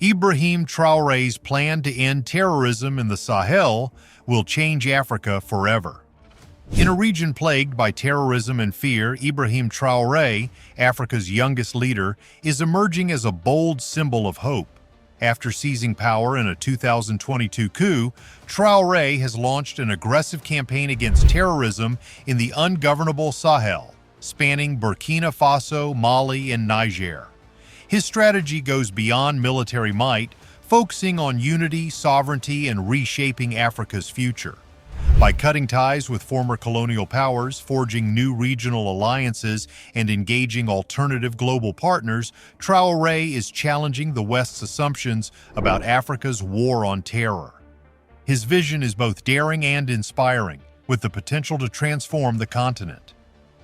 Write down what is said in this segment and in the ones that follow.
Ibrahim Traoré's plan to end terrorism in the Sahel will change Africa forever. In a region plagued by terrorism and fear, Ibrahim Traoré, Africa's youngest leader, is emerging as a bold symbol of hope. After seizing power in a 2022 coup, Traoré has launched an aggressive campaign against terrorism in the ungovernable Sahel, spanning Burkina Faso, Mali, and Niger. His strategy goes beyond military might, focusing on unity, sovereignty, and reshaping Africa's future. By cutting ties with former colonial powers, forging new regional alliances, and engaging alternative global partners, Traoré is challenging the West's assumptions about Africa's war on terror. His vision is both daring and inspiring, with the potential to transform the continent.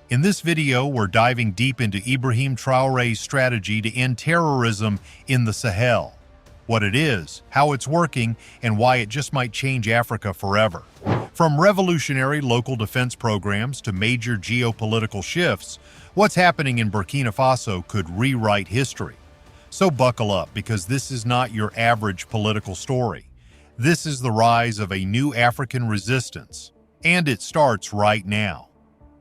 In this video, we're diving deep into Ibrahim Traoré's strategy to end terrorism in the Sahel. What it is, how it's working, and why it just might change Africa forever. From revolutionary local defense programs to major geopolitical shifts, what's happening in Burkina Faso could rewrite history. So buckle up, because this is not your average political story. This is the rise of a new African resistance, and it starts right now.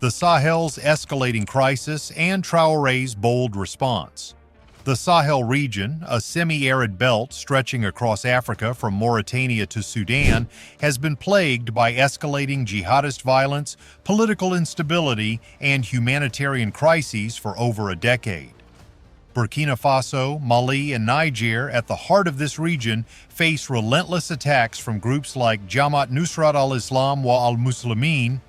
The Sahel's escalating crisis and Traoré's bold response. The Sahel region, a semi-arid belt stretching across Africa from Mauritania to Sudan, has been plagued by escalating jihadist violence, political instability, and humanitarian crises for over a decade. Burkina Faso, Mali, and Niger, at the heart of this region, face relentless attacks from groups like Jamaat Nusrat al-Islam wa al-Muslimin,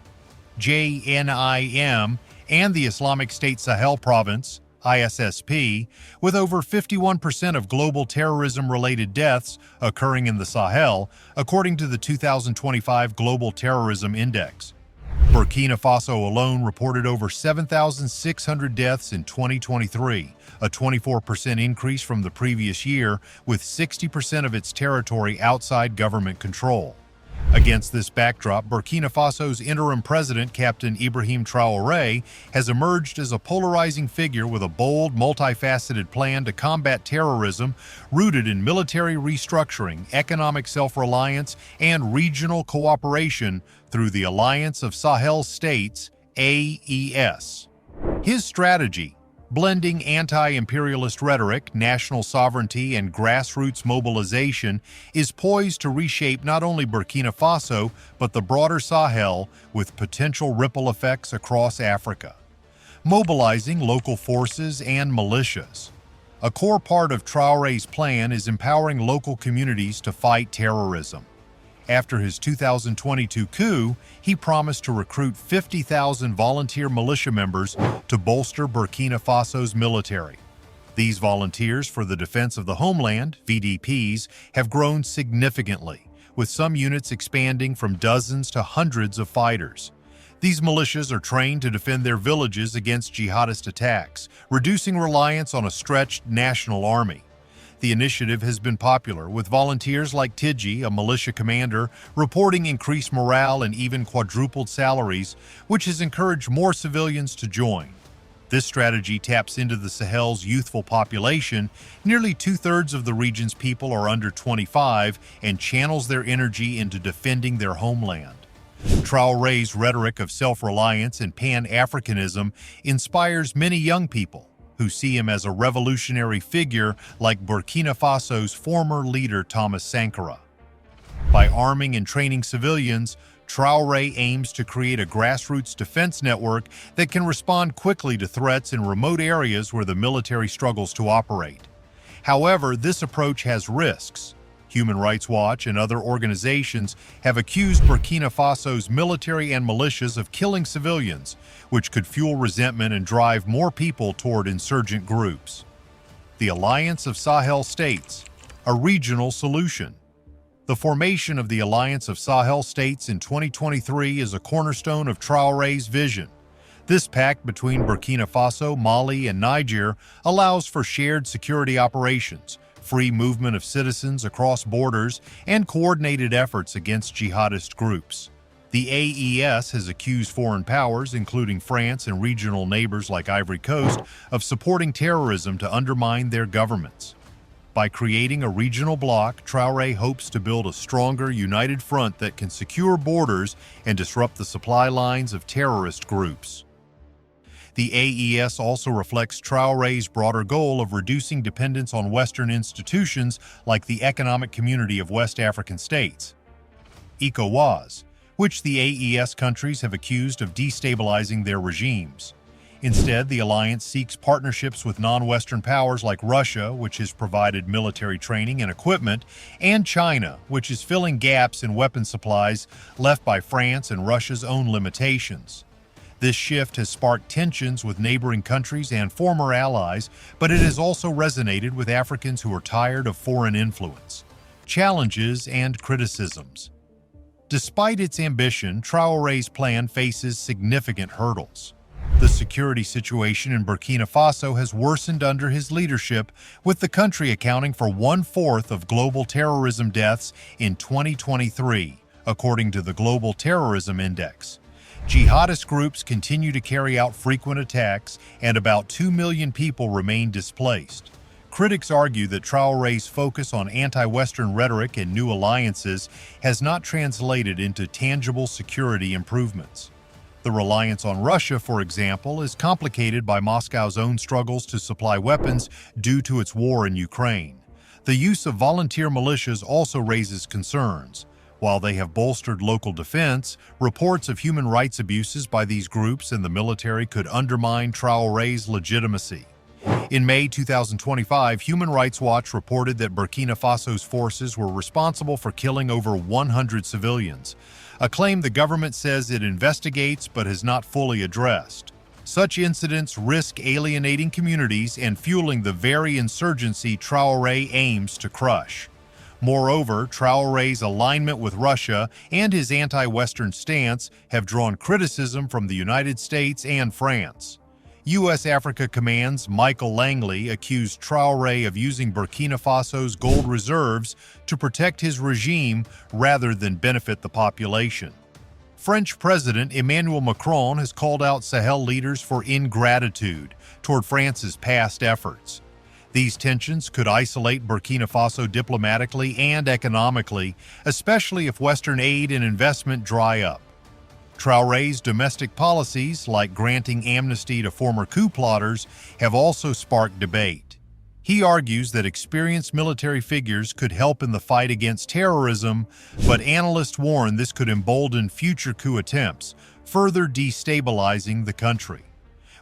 JNIM, and the Islamic State Sahel Province, ISSP, with over 51% of global terrorism-related deaths occurring in the Sahel, according to the 2025 Global Terrorism Index. Burkina Faso alone reported over 7,600 deaths in 2023, a 24% increase from the previous year, with 60% of its territory outside government control. Against this backdrop, Burkina Faso's interim president, Captain Ibrahim Traoré, has emerged as a polarizing figure with a bold, multifaceted plan to combat terrorism rooted in military restructuring, economic self-reliance, and regional cooperation through the Alliance of Sahel States, AES. His strategy, blending anti-imperialist rhetoric, national sovereignty, and grassroots mobilization, is poised to reshape not only Burkina Faso, but the broader Sahel, with potential ripple effects across Africa. Mobilizing local forces and militias. A core part of Traoré's plan is empowering local communities to fight terrorism. After his 2022 coup, he promised to recruit 50,000 volunteer militia members to bolster Burkina Faso's military. These volunteers for the defense of the homeland, VDPs, have grown significantly, with some units expanding from dozens to hundreds of fighters. These militias are trained to defend their villages against jihadist attacks, reducing reliance on a stretched national army. The initiative has been popular, with volunteers like Tidji, a militia commander, reporting increased morale and even quadrupled salaries, which has encouraged more civilians to join. This strategy taps into the Sahel's youthful population. Nearly two-thirds of the region's people are under 25 and channels their energy into defending their homeland. Traoré's rhetoric of self-reliance and Pan-Africanism inspires many young people, who see him as a revolutionary figure like Burkina Faso's former leader Thomas Sankara. By arming and training civilians, Traoré aims to create a grassroots defense network that can respond quickly to threats in remote areas where the military struggles to operate. However, this approach has risks. Human Rights Watch and other organizations have accused Burkina Faso's military and militias of killing civilians, which could fuel resentment and drive more people toward insurgent groups. The Alliance of Sahel States, a regional solution. The formation of the Alliance of Sahel States in 2023 is a cornerstone of Traoré's vision. This pact between Burkina Faso, Mali, and Niger allows for shared security operations, free movement of citizens across borders, and coordinated efforts against jihadist groups. The AES has accused foreign powers, including France and regional neighbors like Ivory Coast, of supporting terrorism to undermine their governments. By creating a regional bloc, Traoré hopes to build a stronger, united front that can secure borders and disrupt the supply lines of terrorist groups. The AES also reflects Traoré's broader goal of reducing dependence on Western institutions like the Economic Community of West African States, ECOWAS, which the AES countries have accused of destabilizing their regimes. Instead, the alliance seeks partnerships with non-Western powers like Russia, which has provided military training and equipment, and China, which is filling gaps in weapon supplies left by France and Russia's own limitations. This shift has sparked tensions with neighboring countries and former allies, but it has also resonated with Africans who are tired of foreign influence, challenges, and criticisms. Despite its ambition, Traoré's plan faces significant hurdles. The security situation in Burkina Faso has worsened under his leadership, with the country accounting for 1/4 of global terrorism deaths in 2023, according to the Global Terrorism Index. Jihadist groups continue to carry out frequent attacks, and about 2 million people remain displaced. Critics argue that Traoré's focus on anti-Western rhetoric and new alliances has not translated into tangible security improvements. The reliance on Russia, for example, is complicated by Moscow's own struggles to supply weapons due to its war in Ukraine. The use of volunteer militias also raises concerns. While they have bolstered local defense, reports of human rights abuses by these groups and the military could undermine Traoré's legitimacy. In May 2025, Human Rights Watch reported that Burkina Faso's forces were responsible for killing over 100 civilians, a claim the government says it investigates but has not fully addressed. Such incidents risk alienating communities and fueling the very insurgency Traoré aims to crush. Moreover, Traoré's alignment with Russia and his anti-Western stance have drawn criticism from the United States and France. U.S. Africa Command's Michael Langley accused Traoré of using Burkina Faso's gold reserves to protect his regime rather than benefit the population. French President Emmanuel Macron has called out Sahel leaders for ingratitude toward France's past efforts. These tensions could isolate Burkina Faso diplomatically and economically, especially if Western aid and investment dry up. Traoré's domestic policies, like granting amnesty to former coup plotters, have also sparked debate. He argues that experienced military figures could help in the fight against terrorism, but analysts warn this could embolden future coup attempts, further destabilizing the country.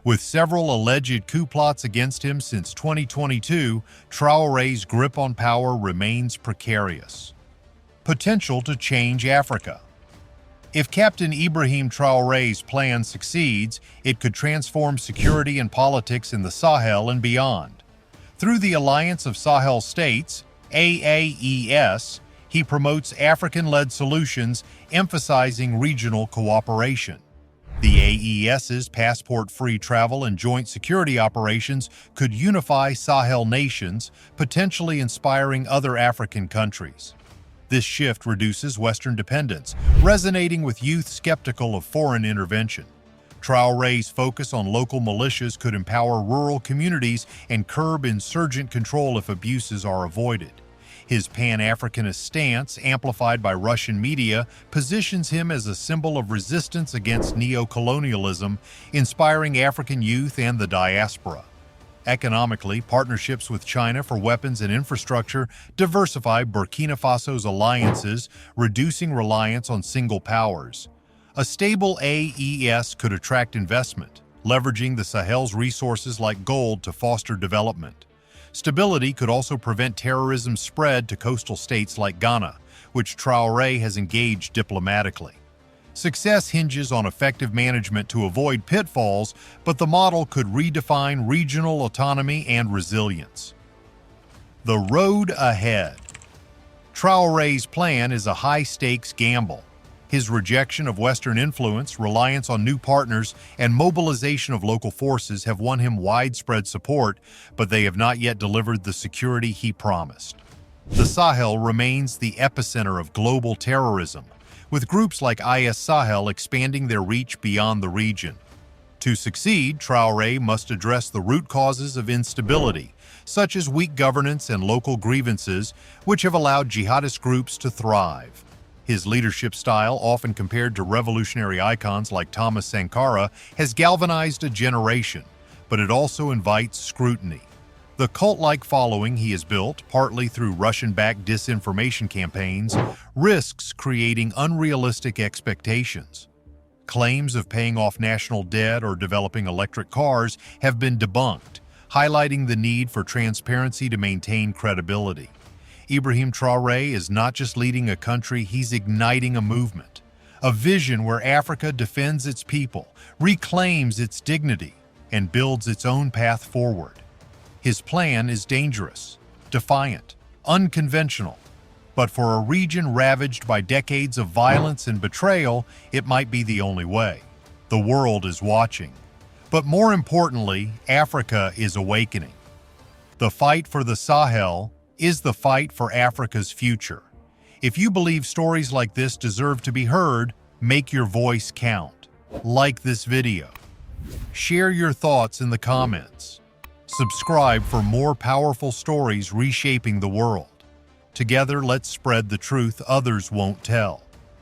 With several alleged coup plots against him since 2022, Traoré's grip on power remains precarious. Potential to change Africa. If Captain Ibrahim Traoré's plan succeeds, it could transform security and politics in the Sahel and beyond. Through the Alliance of Sahel States, AAES, he promotes African-led solutions, emphasizing regional cooperation. The AES's passport-free travel and joint security operations could unify Sahel nations, potentially inspiring other African countries. This shift reduces Western dependence, resonating with youth skeptical of foreign intervention. Traoré's focus on local militias could empower rural communities and curb insurgent control if abuses are avoided. His Pan-Africanist stance, amplified by Russian media, positions him as a symbol of resistance against neo-colonialism, inspiring African youth and the diaspora. Economically, partnerships with China for weapons and infrastructure diversify Burkina Faso's alliances, reducing reliance on single powers. A stable AES could attract investment, leveraging the Sahel's resources like gold to foster development. Stability could also prevent terrorism's spread to coastal states like Ghana, which Traoré has engaged diplomatically. Success hinges on effective management to avoid pitfalls, but the model could redefine regional autonomy and resilience. The road ahead. Traoré's plan is a high-stakes gamble. His rejection of Western influence, reliance on new partners, and mobilization of local forces have won him widespread support, but they have not yet delivered the security he promised. The Sahel remains the epicenter of global terrorism, with groups like IS Sahel expanding their reach beyond the region. To succeed, Traoré must address the root causes of instability, such as weak governance and local grievances, which have allowed jihadist groups to thrive. His leadership style, often compared to revolutionary icons like Thomas Sankara, has galvanized a generation, but it also invites scrutiny. The cult-like following he has built, partly through Russian-backed disinformation campaigns, risks creating unrealistic expectations. Claims of paying off national debt or developing electric cars have been debunked, highlighting the need for transparency to maintain credibility. Ibrahim Traoré is not just leading a country, he's igniting a movement, a vision where Africa defends its people, reclaims its dignity, and builds its own path forward. His plan is dangerous, defiant, unconventional, but for a region ravaged by decades of violence and betrayal, it might be the only way. The world is watching. But more importantly, Africa is awakening. The fight for the Sahel is the fight for Africa's future. If you believe stories like this deserve to be heard, make your voice count. Like this video. Share your thoughts in the comments. Subscribe for more powerful stories reshaping the world. Together, let's spread the truth others won't tell.